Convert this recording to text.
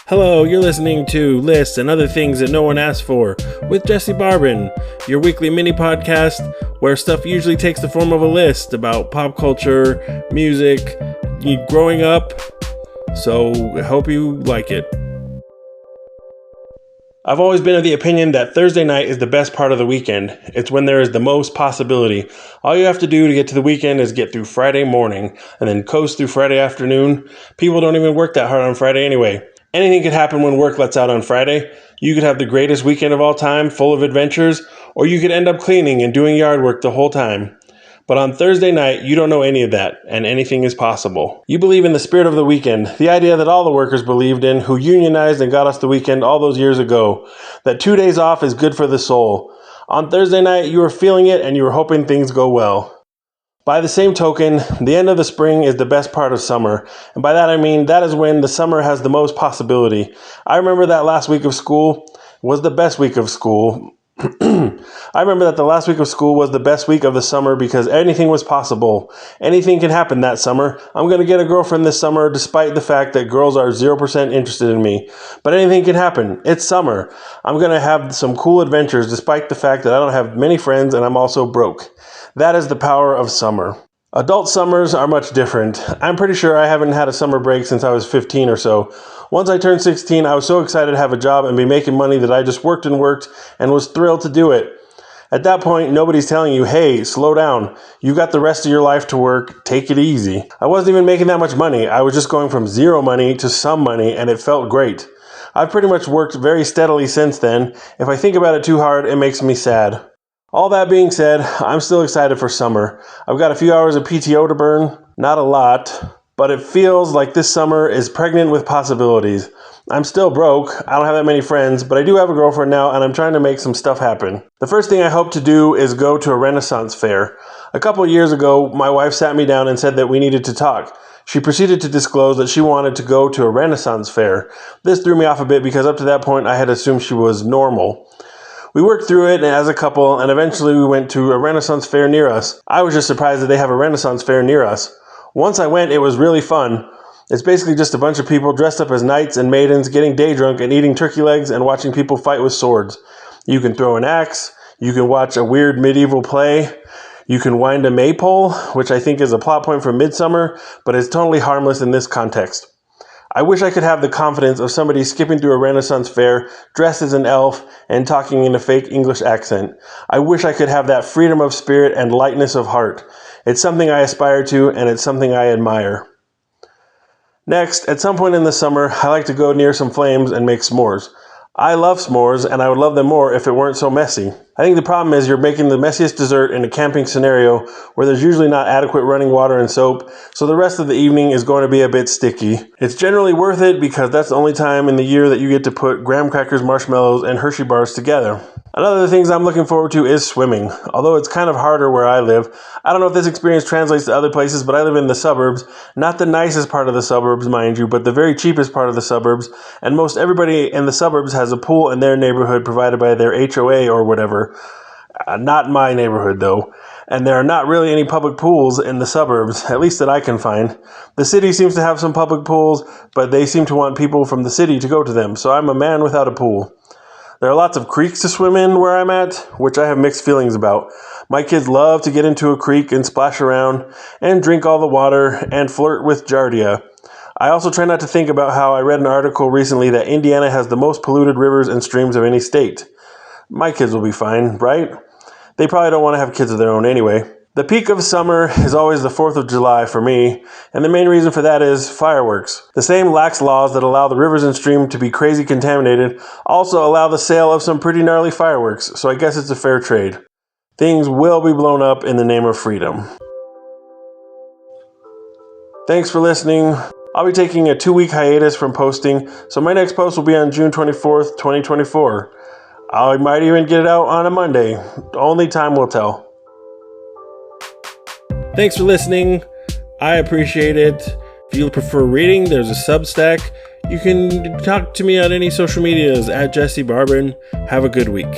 Hello, you're listening to Lists and Other Things That No One Asked For with Jesse Barbin, your weekly mini podcast where stuff usually takes the form of a list about pop culture, music, growing up. So I hope you like it. I've always been of the opinion that Thursday night is the best part of the weekend. It's when there is the most possibility. All you have to do to get to the weekend is get through Friday morning and then coast through Friday afternoon. People don't even work that hard on Friday anyway. Anything could happen when work lets out on Friday. You could have the greatest weekend of all time, full of adventures, or you could end up cleaning and doing yard work the whole time. But on Thursday night, you don't know any of that, and anything is possible. You believe in the spirit of the weekend, the idea that all the workers believed in, who unionized and got us the weekend all those years ago, that 2 days off is good for the soul. On Thursday night, you were feeling it and you were hoping things go well. By the same token, the end of the spring is the best part of summer. And by that I mean that is when the summer has the most possibility. I remember that last week of school was the best week of school. I remember that the last week of school was the best week of the summer because anything was possible. Anything can happen that summer. I'm going to get a girlfriend this summer despite the fact that girls are 0% interested in me. But anything can happen. It's summer. I'm going to have some cool adventures despite the fact that I don't have many friends and I'm also broke. That is the power of summer. Adult summers are much different. I'm pretty sure I haven't had a summer break since I was 15 or so. Once I turned 16, I was so excited to have a job and be making money that I just worked and was thrilled to do it. At that point, nobody's telling you, hey, slow down. You've got the rest of your life to work. Take it easy. I wasn't even making that much money. I was just going from zero money to some money, and it felt great. I've pretty much worked very steadily since then. If I think about it too hard, it makes me sad. All that being said, I'm still excited for summer. I've got a few hours of PTO to burn. Not a lot, but it feels like this summer is pregnant with possibilities. I'm still broke. I don't have that many friends, but I do have a girlfriend now, and I'm trying to make some stuff happen. The first thing I hope to do is go to a Renaissance fair. A couple of years ago, my wife sat me down and said that we needed to talk. She proceeded to disclose that she wanted to go to a Renaissance fair. This threw me off a bit because up to that point, I had assumed she was normal. We worked through it as a couple, and eventually we went to a Renaissance fair near us. I was just surprised that they have a Renaissance fair near us. Once I went, it was really fun. It's basically just a bunch of people dressed up as knights and maidens, getting day drunk and eating turkey legs and watching people fight with swords. You can throw an axe, you can watch a weird medieval play, you can wind a maypole, which I think is a plot point from Midsummer, but is totally harmless in this context. I wish I could have the confidence of somebody skipping through a Renaissance fair, dressed as an elf, and talking in a fake English accent. I wish I could have that freedom of spirit and lightness of heart. It's something I aspire to, and it's something I admire. Next, at some point in the summer, I like to go near some flames and make s'mores. I love s'mores, and I would love them more if it weren't so messy. I think the problem is you're making the messiest dessert in a camping scenario where there's usually not adequate running water and soap, so the rest of the evening is going to be a bit sticky. It's generally worth it because that's the only time in the year that you get to put graham crackers, marshmallows, and Hershey bars together. Another of the things I'm looking forward to is swimming. Although it's kind of harder where I live. I don't know if this experience translates to other places, but I live in the suburbs. Not the nicest part of the suburbs, mind you, but the very cheapest part of the suburbs. And most everybody in the suburbs has a pool in their neighborhood provided by their HOA or whatever. Not my neighborhood, though. And there are not really any public pools in the suburbs, at least that I can find. The city seems to have some public pools, but they seem to want people from the city to go to them, so I'm a man without a pool. There are lots of creeks to swim in where I'm at, which I have mixed feelings about. My kids love to get into a creek and splash around and drink all the water and flirt with giardia. I also try not to think about how I read an article recently that Indiana has the most polluted rivers and streams of any state. My kids will be fine, right? They probably don't want to have kids of their own anyway. The peak of summer is always the 4th of July for me, and the main reason for that is fireworks. The same lax laws that allow the rivers and stream to be crazy contaminated also allow the sale of some pretty gnarly fireworks, so I guess it's a fair trade. Things will be blown up in the name of freedom. Thanks for listening. I'll be taking a 2-week hiatus from posting, so my next post will be on June 24th, 2024. I might even get it out on a Monday. Only time will tell. Thanks for listening. I appreciate it. If you prefer reading, there's a Substack. You can talk to me on any social medias at Jesse Barbin. Have a good week.